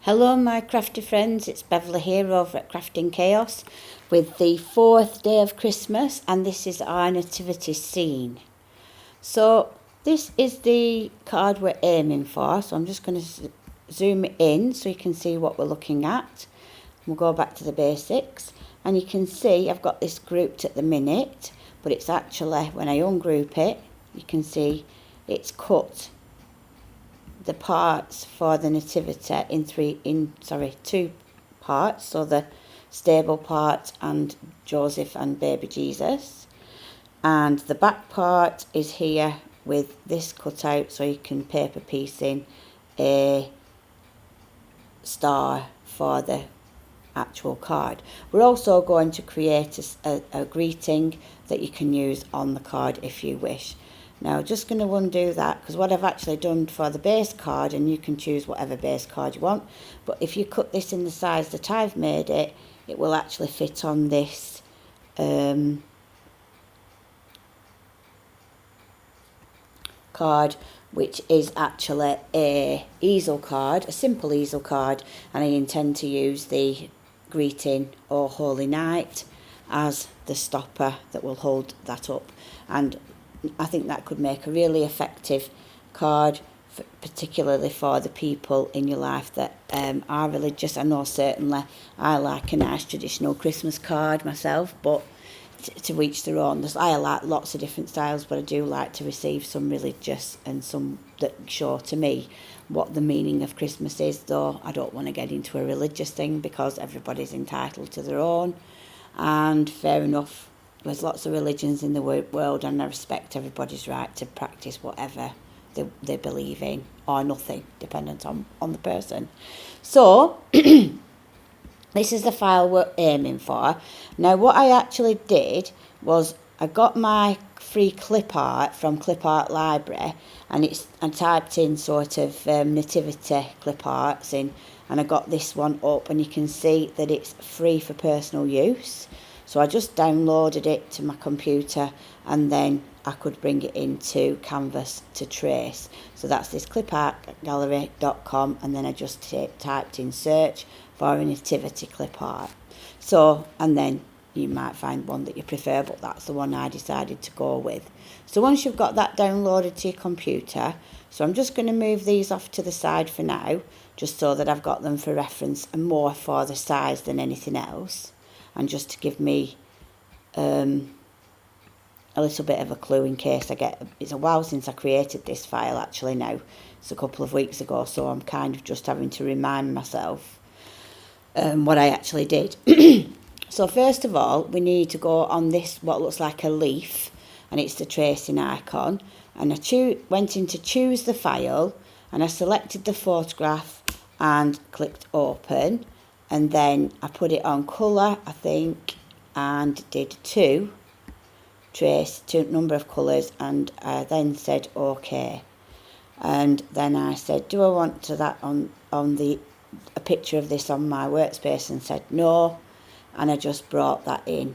Hello my crafty friends, it's Beverleigh here over at Crafting Chaos with the 4th day of Christmas, and this is our nativity scene. So this is the card we're aiming for, so I'm just going to zoom it in so you can see what we're looking at. We'll go back to the basics and you can see I've got this grouped at the minute, but it's actually, when I ungroup it, you can see it's cut the parts for the nativity in two parts, so the stable part and Joseph and baby Jesus, and the back part is here with this cut out so you can paper piece in a star for the actual card. We're also going to create a greeting that you can use on the card if you wish. Now, just going to undo that because what I've actually done for the base card, and you can choose whatever base card you want, but if you cut this in the size that I've made it, it will actually fit on this card, which is actually a easel card, a simple easel card, and I intend to use the greeting "O Holy Night" as the stopper that will hold that up, and I think that could make a really effective card, particularly for the people in your life that are religious. I know certainly I like a nice traditional Christmas card myself, but to each their own. I like lots of different styles, but I do like to receive some religious and some that show to me what the meaning of Christmas is, though I don't want to get into a religious thing because everybody's entitled to their own, and fair enough. There's lots of religions in the world, and I respect everybody's right to practice whatever they believe in, or nothing, dependent on the person. So, this is the file we're aiming for. Now, what I actually did was I got my free clip art from Clip Art Library, and I typed in sort of nativity clip arts in, and I got this one up, and you can see that it's free for personal use. So I just downloaded it to my computer, and then I could bring it into Canvas to trace. So that's this clipartgallery.com, and then I just typed in search for a nativity clip art. So, and then you might find one that you prefer, but that's the one I decided to go with. So once you've got that downloaded to your computer, so I'm just going to move these off to the side for now, just so that I've got them for reference and more for the size than anything else, and just to give me a little bit of a clue in case I get... It's a while since I created this file actually now. It's a couple of weeks ago, so I'm kind of just having to remind myself what I actually did. So first of all, we need to go on this, what looks like a leaf, and it's the tracing icon. And I went in to choose the file, and I selected the photograph and clicked open. And then I put it on colour, I think, and did trace number of colours, and I then said OK. And then I said, do I want that on a picture of this on my workspace, and said no, and I just brought that in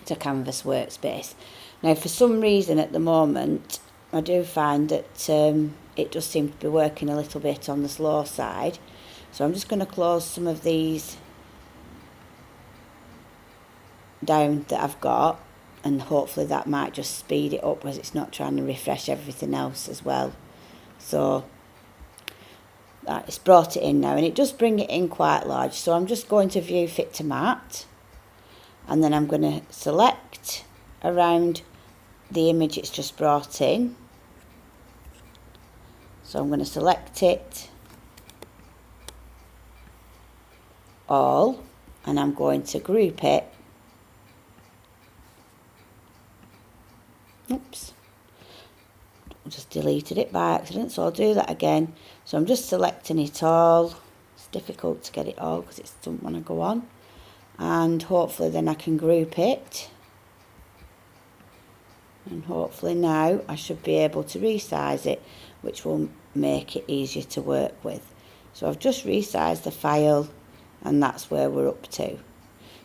to Canvas workspace. Now, for some reason at the moment, I do find that it does seem to be working a little bit on the slow side. So I'm just going to close some of these down that I've got, and hopefully that might just speed it up as it's not trying to refresh everything else as well. So it's brought it in now, and it does bring it in quite large. So I'm just going to view fit to matte, and then I'm going to select around the image it's just brought in. So I'm going to select it all, and I'm going to group it. Oops, I just deleted it by accident, so I'll do that again. So I'm just selecting it all. It's difficult to get it all because it doesn't want to go on, and hopefully then I can group it, and hopefully now I should be able to resize it, which will make it easier to work with. So I've just resized the file, and that's where we're up to.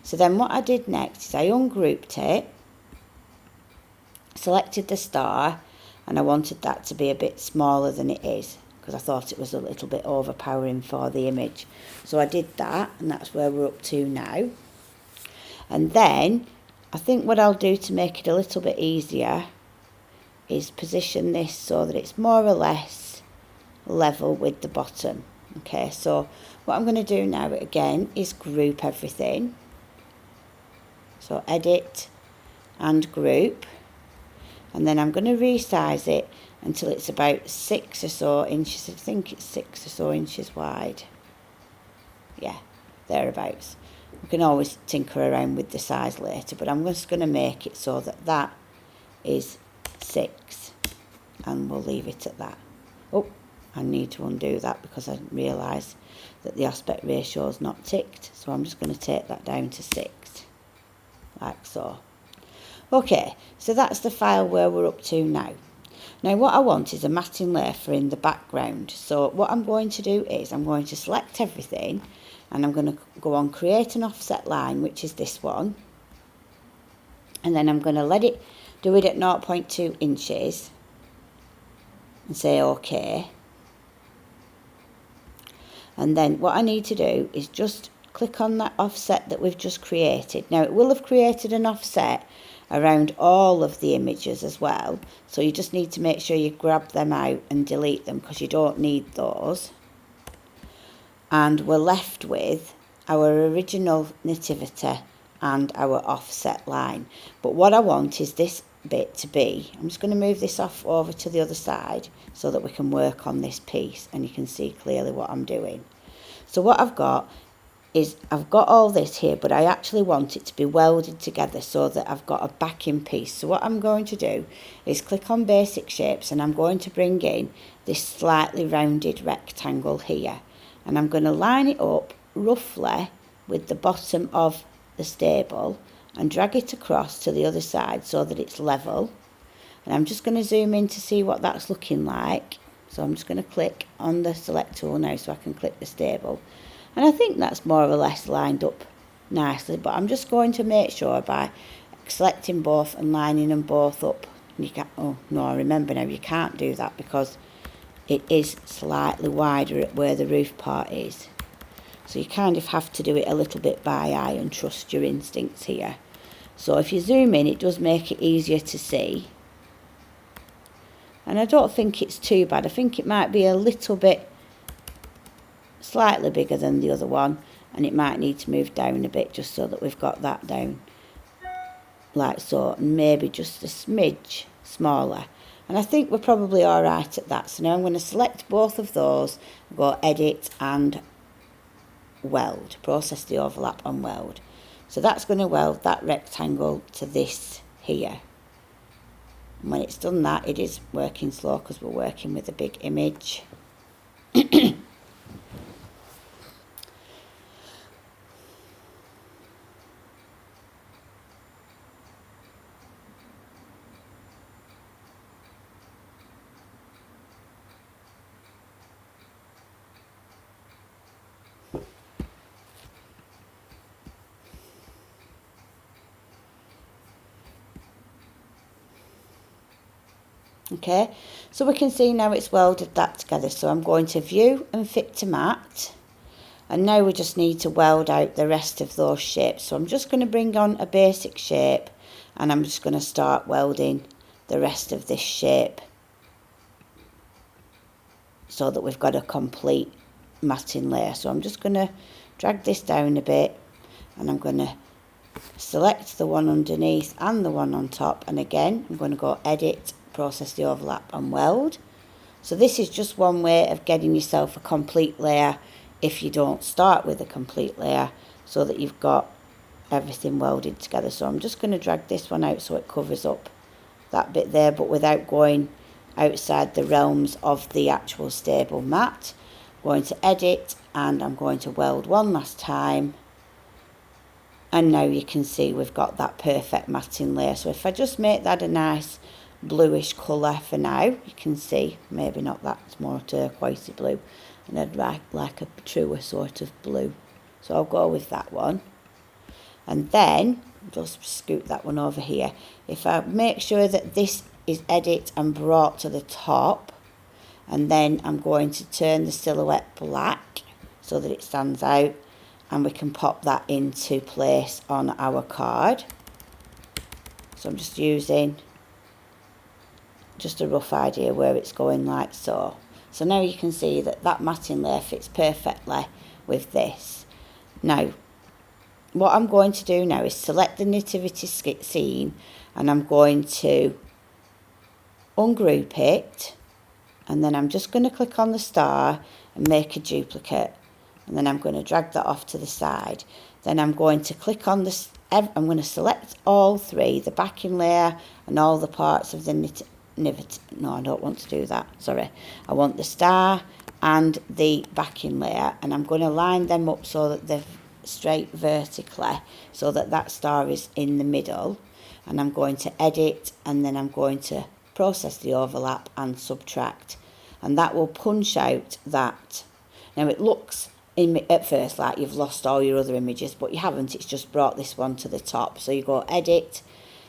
So then what I did next is I ungrouped it, selected the star, and I wanted that to be a bit smaller than it is. because I thought it was a little bit overpowering for the image. So I did that, and that's where we're up to now. And then I think what I'll do to make it a little bit easier is position this so that it's more or less level with the bottom. Okay, so what I'm going to do now again is group everything. So edit and group, and then I'm going to resize it until it's about 6 or so inches. I think it's 6 or so inches wide. Yeah, thereabouts. We can always tinker around with the size later, but I'm just going to make it so that that is 6, and we'll leave it at that. Oh, I need to undo that because I didn't realise that the aspect ratio is not ticked, so I'm just going to take that down to 6, like so. Okay, so that's the file where we're up to now. Now what I want is a matting layer for in the background. So what I'm going to do is I'm going to select everything, and I'm going to go on create an offset line, which is this one, and then I'm going to let it do it at 0.2 inches and say OK. And then what I need to do is just click on that offset that we've just created. Now it will have created an offset around all of the images as well, so you just need to make sure you grab them out and delete them because you don't need those. And we're left with our original nativity and our offset line. But what I want is this bit to be, I'm just going to move this off over to the other side so that we can work on this piece and you can see clearly what I'm doing. So what I've got is I've got all this here, but I actually want it to be welded together so that I've got a backing piece. So what I'm going to do is click on basic shapes, and I'm going to bring in this slightly rounded rectangle here, and I'm going to line it up roughly with the bottom of the stable and drag it across to the other side so that it's level. And I'm just going to zoom in to see what that's looking like. So I'm just going to click on the select tool now so I can click the stable. And I think that's more or less lined up nicely, but I'm just going to make sure by selecting both and lining them both up. You can't, oh no, I remember now, you can't do that because it is slightly wider at where the roof part is. So you kind of have to do it a little bit by eye and trust your instincts here. So if you zoom in, it does make it easier to see. And I don't think it's too bad. I think it might be a little bit slightly bigger than the other one, and it might need to move down a bit just so that we've got that down like so, and maybe just a smidge smaller. And I think we're probably all right at that. So now I'm going to select both of those, go edit and weld, process the overlap and weld. So that's going to weld that rectangle to this here. And when it's done that, it is working slow because we're working with a big image. Okay, so we can see now it's welded that together. So I'm going to view and fit to mat, and now we just need to weld out the rest of those shapes. So I'm just going to bring on a basic shape, and I'm just going to start welding the rest of this shape so that we've got a complete matting layer. So I'm just going to drag this down a bit, and I'm going to select the one underneath and the one on top, and again I'm going to go edit, process the overlap and weld. So this is just one way of getting yourself a complete layer if you don't start with a complete layer, so that you've got everything welded together. So I'm just going to drag this one out so it covers up that bit there, but without going outside the realms of the actual stable mat. I'm going to edit, and I'm going to weld one last time, and now you can see we've got that perfect matting layer. So if I just make that a nice bluish colour for now, you can see, maybe not that, it's more turquoisey blue, and I'd like a truer sort of blue, so I'll go with that one. And then just scoot that one over here. If I make sure that this is edit and brought to the top, and then I'm going to turn the silhouette black so that it stands out, and we can pop that into place on our card. So I'm just using just a rough idea where it's going, like so. So now you can see that that matting layer fits perfectly with this. Now what I'm going to do now is select the nativity scene, and I'm going to ungroup it, and then I'm just going to click on the star and make a duplicate, and then I'm going to drag that off to the side. Then I'm going to click on this, I'm going to select all three, the backing layer and all the parts of the no, I don't want to do that, sorry. I want the star and the backing layer, and I'm going to line them up so that they're straight vertically, so that that star is in the middle, and I'm going to edit, and then I'm going to process the overlap and subtract, and that will punch out that. Now it looks at first like you've lost all your other images, but you haven't. It's just brought this one to the top. So you go edit,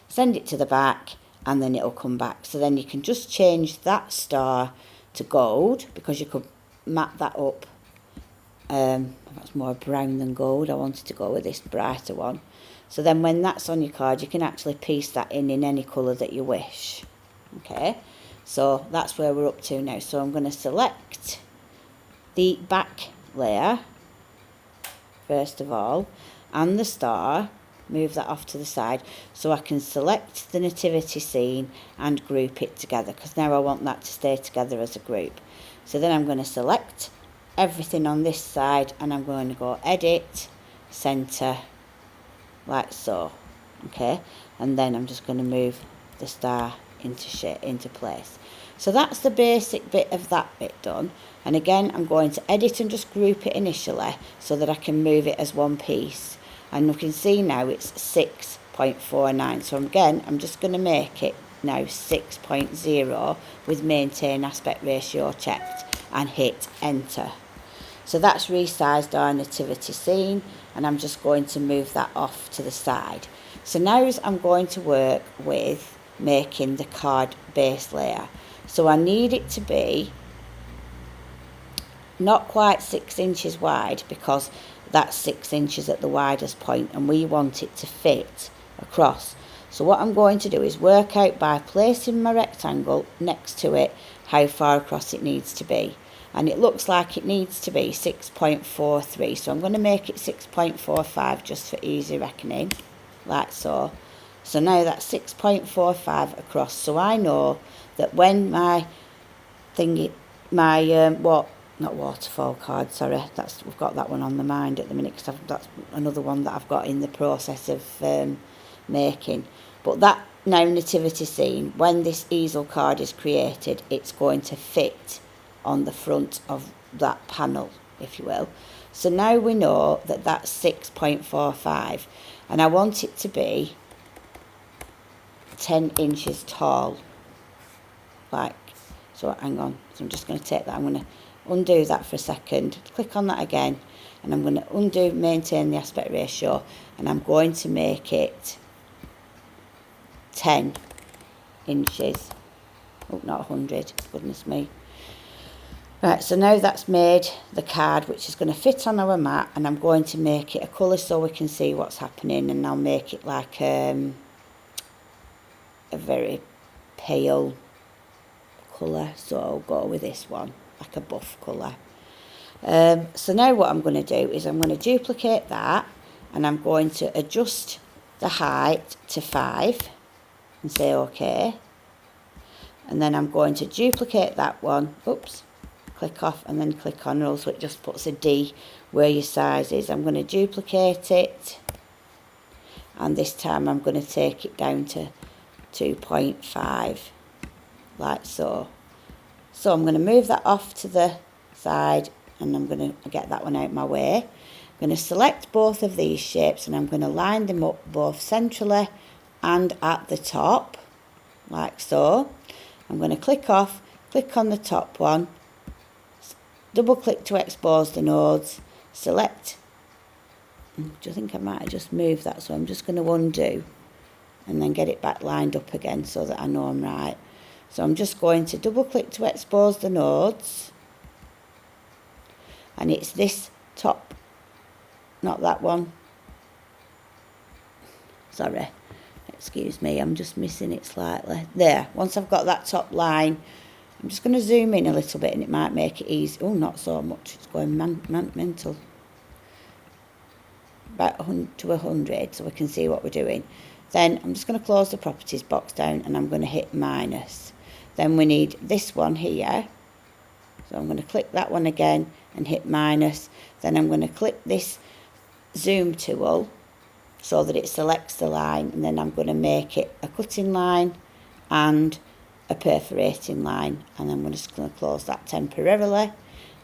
send it to the back, and then it'll come back. So then you can just change that star to gold, because you could map that up. That's more brown than gold. I wanted to go with this brighter one. So then when that's on your card, you can actually piece that in any colour that you wish. Okay, so that's where we're up to now. So I'm going to select the back layer first of all, and the star, move that off to the side so I can select the nativity scene and group it together, because now I want that to stay together as a group. So then I'm going to select everything on this side, and I'm going to go edit, center, like so. Okay, and then I'm just going to move the star into place. So that's the basic bit of that bit done. And again, I'm going to edit and just group it initially so that I can move it as one piece. And you can see now it's 6.49. So again, I'm just going to make it now 6.0 with maintain aspect ratio checked, and hit enter. So that's resized our nativity scene, and I'm just going to move that off to the side. So now I'm going to work with making the card base layer. So I need it to be not quite 6 inches wide, because that's 6 inches at the widest point, and we want it to fit across. So what I'm going to do is work out by placing my rectangle next to it how far across it needs to be. And it looks like it needs to be 6.43, so I'm going to make it 6.45 just for easy reckoning, like so. So now that's 6.45 across. So I know that when my thingy, not waterfall card, sorry, we've got that one on the mind at the minute, because that's another one that I've got in the process of making. But that now nativity scene, when this easel card is created, it's going to fit on the front of that panel, if you will. So now we know that that's 6.45, and I want it to be 10 inches tall, like so. Hang on, so I'm just going to take that, I'm going to undo that for a second, click on that again, and I'm going to undo maintain the aspect ratio, and I'm going to make it 10 inches, oh, not 100, goodness me. Right, so now that's made the card, which is going to fit on our mat, and I'm going to make it a colour so we can see what's happening, and I'll make it like a very pale colour, so I'll go with this one, like a buff colour. So now what I'm going to do is I'm going to duplicate that, and I'm going to adjust the height to 5 and say OK, and then I'm going to duplicate that one, oops, click off and then click on, or else it just puts a D where your size is. I'm going to duplicate it, and this time I'm going to take it down to 2.5, like so. So I'm going to move that off to the side, and I'm going to get that one out my way. I'm going to select both of these shapes, and I'm going to line them up both centrally and at the top, like so. I'm going to click off, click on the top one, double click to expose the nodes, select, I think I might have just moved that, so I'm just going to undo and then get it back lined up again so that I know I'm right. So I'm just going to double click to expose the nodes, and it's this top, not that one, sorry, excuse me, I'm just missing it slightly. There, once I've got that top line, I'm just going to zoom in a little bit and it might make it easy. Oh, not so much, it's going mental. About to 100 so we can see what we're doing. Then I'm just going to close the properties box down and I'm going to hit minus. Then we need this one here, so I'm going to click that one again and hit minus. Then I'm going to click this zoom tool so that it selects the line, and then I'm going to make it a cutting line and a perforating line, and I'm just going to close that temporarily.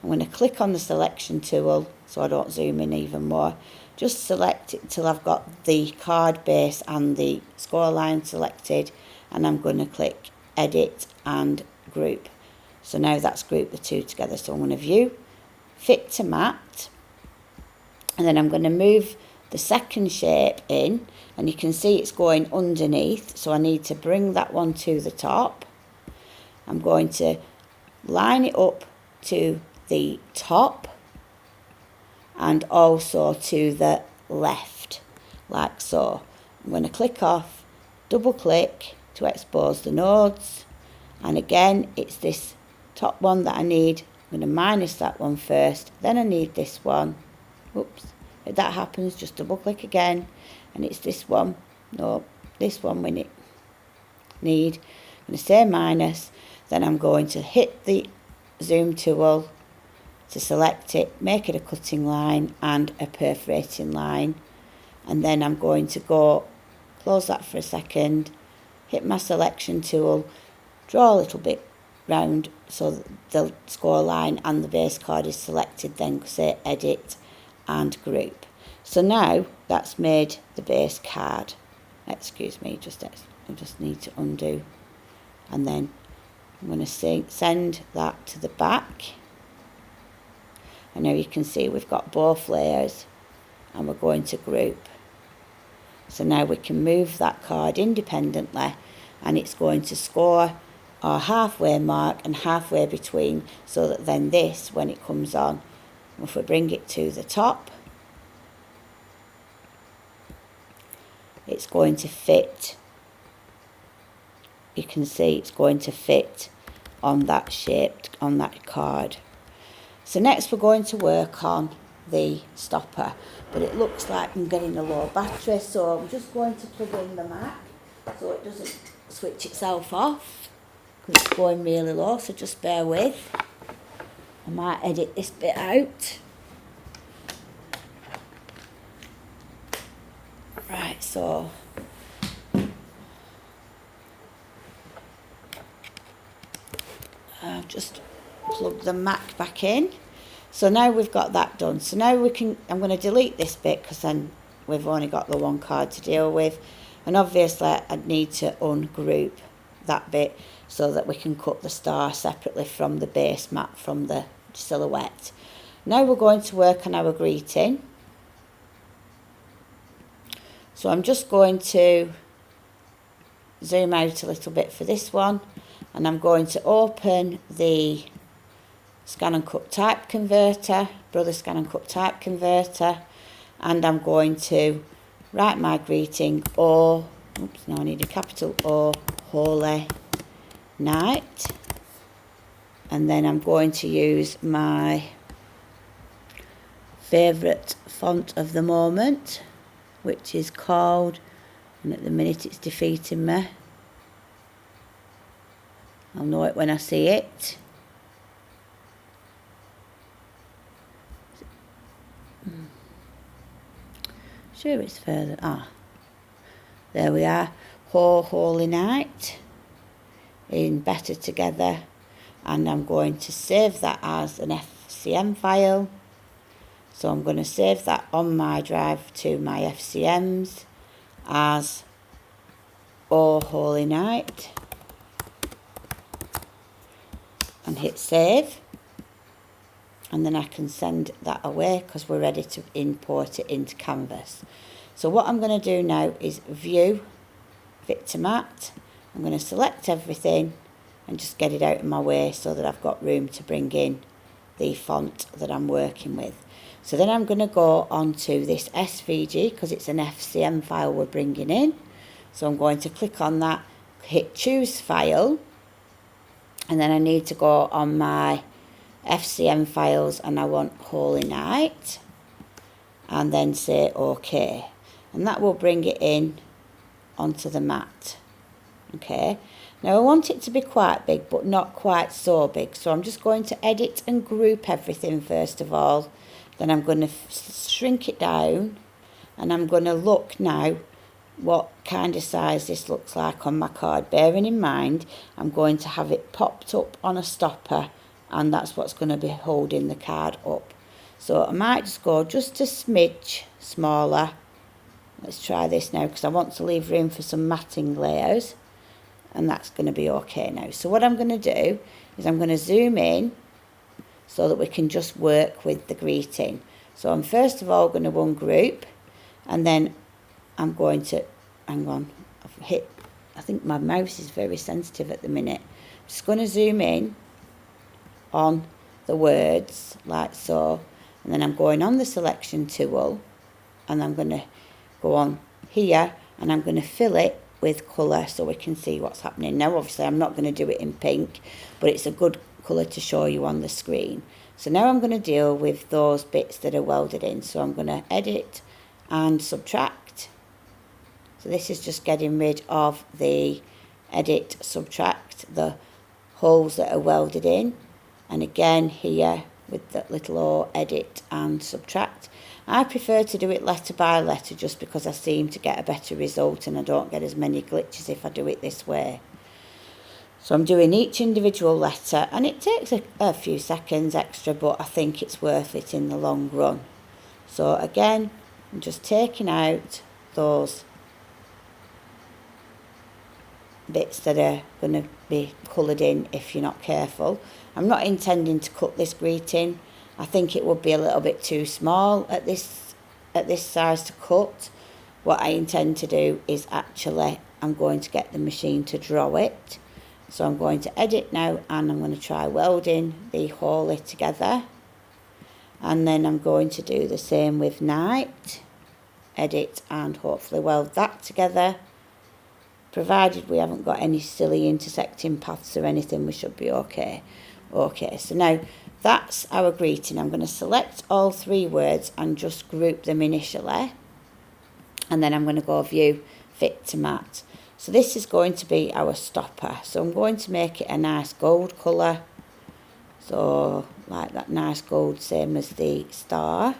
I'm going to click on the selection tool so I don't zoom in even more. Just select it till I've got the card base and the score line selected, and I'm going to click edit and group. So now that's grouped the two together. So I'm going to view, fit to mat, and then I'm going to move the second shape in, and you can see it's going underneath, so I need to bring that one to the top. I'm going to line it up to the top and also to the left, like so. I'm going to click off, double click to expose the nodes, and again it's this top one that I need. I'm going to minus that one first, then I need this one. Oops, if that happens, just double click again, and it's this one. No, this one we need. I'm going to say minus, then I'm going to hit the zoom tool to select it, make it a cutting line and a perforating line, and then I'm going to go close that for a second, hit my selection tool, draw a little bit round so that the score line and the base card is selected, then say edit and group. So now that's made the base card. Excuse me, I just need to undo, and then I'm going to send that to the back. And now you can see we've got both layers, and we're going to group. So now we can move that card independently, and it's going to score our halfway mark and halfway between, so that then this, when it comes on, if we bring it to the top, it's going to fit. You can see it's going to fit on that shape, on that card. So next we're going to work on the stopper, but it looks like I'm getting a low battery, so I'm just going to plug in the Mac so it doesn't switch itself off, because it's going really low, so just bear with. I might edit this bit out. Right, so I've just plug the Mac back in. So now we've got that done. So now I'm going to delete this bit, because then we've only got the one card to deal with. And obviously I'd need to ungroup that bit so that we can cut the star separately from the base mat, from the silhouette. Now we're going to work on our greeting. So I'm just going to zoom out a little bit for this one, and I'm going to open the Scan and Cut Type Converter, Brother Scan and Cut Type Converter, and I'm going to write my greeting, now I need a capital O, Holy Night, and then I'm going to use my favourite font of the moment, which is called, and at the minute it's defeating me, I'll know it when I see it. Sure it's further, there we are, Holy Night, in Better Together, and I'm going to save that as an FCM file. So I'm going to save that on my drive to my FCMs as Oh Holy Night, and hit save, and then I can send that away because we're ready to import it into Canvas. So what I'm going to do now is view, fit to mat. I'm going to select everything, and just get it out of my way so that I've got room to bring in the font that I'm working with. So then I'm going to go on to this SVG because it's an FCM file we're bringing in. So I'm going to click on that, hit choose file, and then I need to go on my FCM files and I want Holy Night, and then say OK, and that will bring it in onto the mat. Okay, now I want it to be quite big but not quite so big, so I'm just going to edit and group everything first of all. Then I'm going to shrink it down, and I'm going to look now what kind of size this looks like on my card, bearing in mind I'm going to have it popped up on a stopper, and that's what's going to be holding the card up. So I might just go just a smidge smaller. Let's try this now because I want to leave room for some matting layers, and that's going to be okay now. So what I'm going to do is I'm going to zoom in so that we can just work with the greeting. So I'm first of all going to ungroup, and then I'm going to, hang on, I think my mouse is very sensitive at the minute. I'm just going to zoom in on the words like so, and then I'm going on the selection tool, and I'm going to go on here, and I'm going to fill it with colour so we can see what's happening. Now obviously I'm not going to do it in pink, but it's a good colour to show you on the screen. So now I'm going to deal with those bits that are welded in. So I'm going to edit and subtract. So this is just getting rid of the edit, subtract, the holes that are welded in. And again here with that little O, edit and subtract. I prefer to do it letter by letter just because I seem to get a better result and I don't get as many glitches if I do it this way. So I'm doing each individual letter, and it takes a few seconds extra, but I think it's worth it in the long run. So again, I'm just taking out those bits that are going to be coloured in if you're not careful. I'm not intending to cut this greeting. I think it would be a little bit too small at this size to cut. What I intend to do is actually I'm going to get the machine to draw it. So I'm going to edit now, and I'm going to try welding the Holy together. And then I'm going to do the same with Night. Edit and hopefully weld that together. Provided we haven't got any silly intersecting paths or anything, we should be okay. Okay, so now that's our greeting. I'm going to select all three words and just group them initially. And then I'm going to go view, fit to mat. So this is going to be our stopper. So I'm going to make it a nice gold colour. So like that nice gold, same as the star.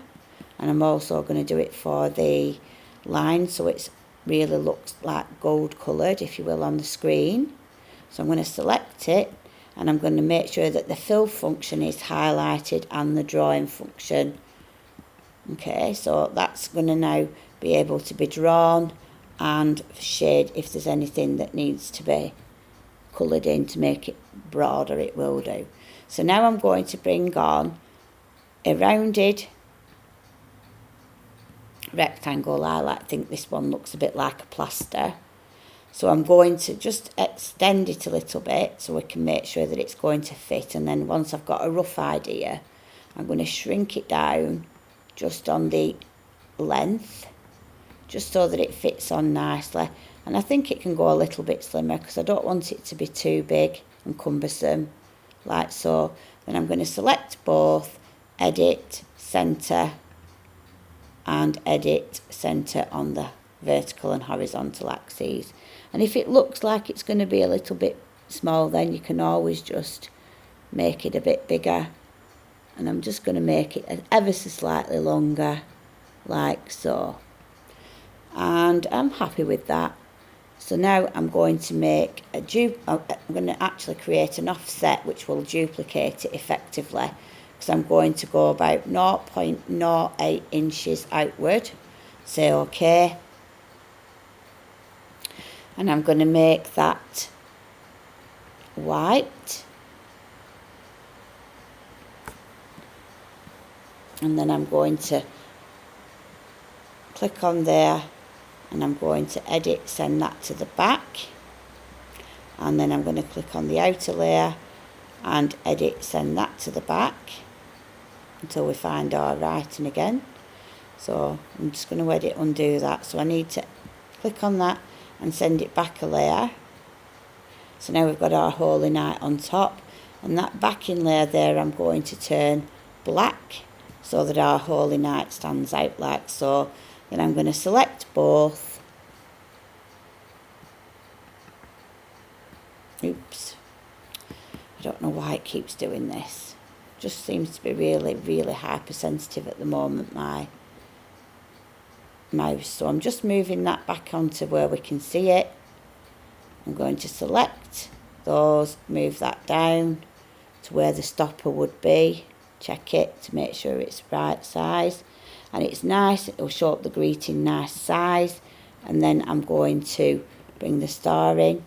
And I'm also going to do it for the line so it really looks like gold coloured, if you will, on the screen. So I'm going to select it, and I'm going to make sure that the fill function is highlighted and the drawing function. Okay, so that's going to now be able to be drawn and shade if there's anything that needs to be coloured in to make it broader, it will do. So now I'm going to bring on a rounded rectangle. I think this one looks a bit like a plaster. So I'm going to just extend it a little bit so we can make sure that it's going to fit. And then once I've got a rough idea, I'm going to shrink it down just on the length, just so that it fits on nicely. And I think it can go a little bit slimmer because I don't want it to be too big and cumbersome, like so. Then I'm going to select both, edit, centre, and edit centre on the vertical and horizontal axes. And if it looks like it's going to be a little bit small, then you can always just make it a bit bigger. And I'm just going to make it ever so slightly longer, like so. And I'm happy with that. So now I'm going to make I'm going to actually create an offset which will duplicate it effectively, because I'm going to go about 0.08 inches outward. Say OK. And I'm going to make that white. And then I'm going to click on there, and I'm going to edit, send that to the back. and then I'm going to click on the outer layer and edit, send that to the back until we find our writing again. So I'm just going to edit, undo that. So I need to click on that and send it back a layer. So now we've got our Holy Night on top, and that backing layer there I'm going to turn black so that our Holy Night stands out like so. Then I'm going to select both. Oops, I don't know why it keeps doing this. Just seems to be really, really hypersensitive at the moment, my mouse. So I'm just moving that back onto where we can see it. I'm going to select those, move that down to where the stopper would be, check it to make sure it's right size, and it's nice, it'll show up the greeting nice size. And then I'm going to bring the star in,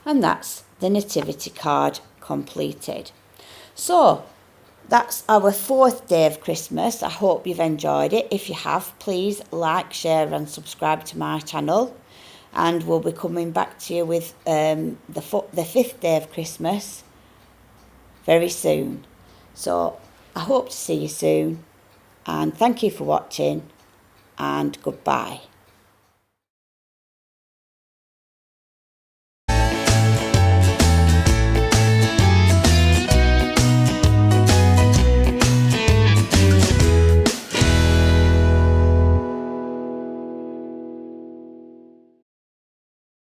and that's the nativity card completed. So that's our 4th day of Christmas. I hope you've enjoyed it. If you have, please like, share and subscribe to my channel, and we'll be coming back to you with the 5th day of Christmas very soon. So I hope to see you soon, and thank you for watching, and goodbye.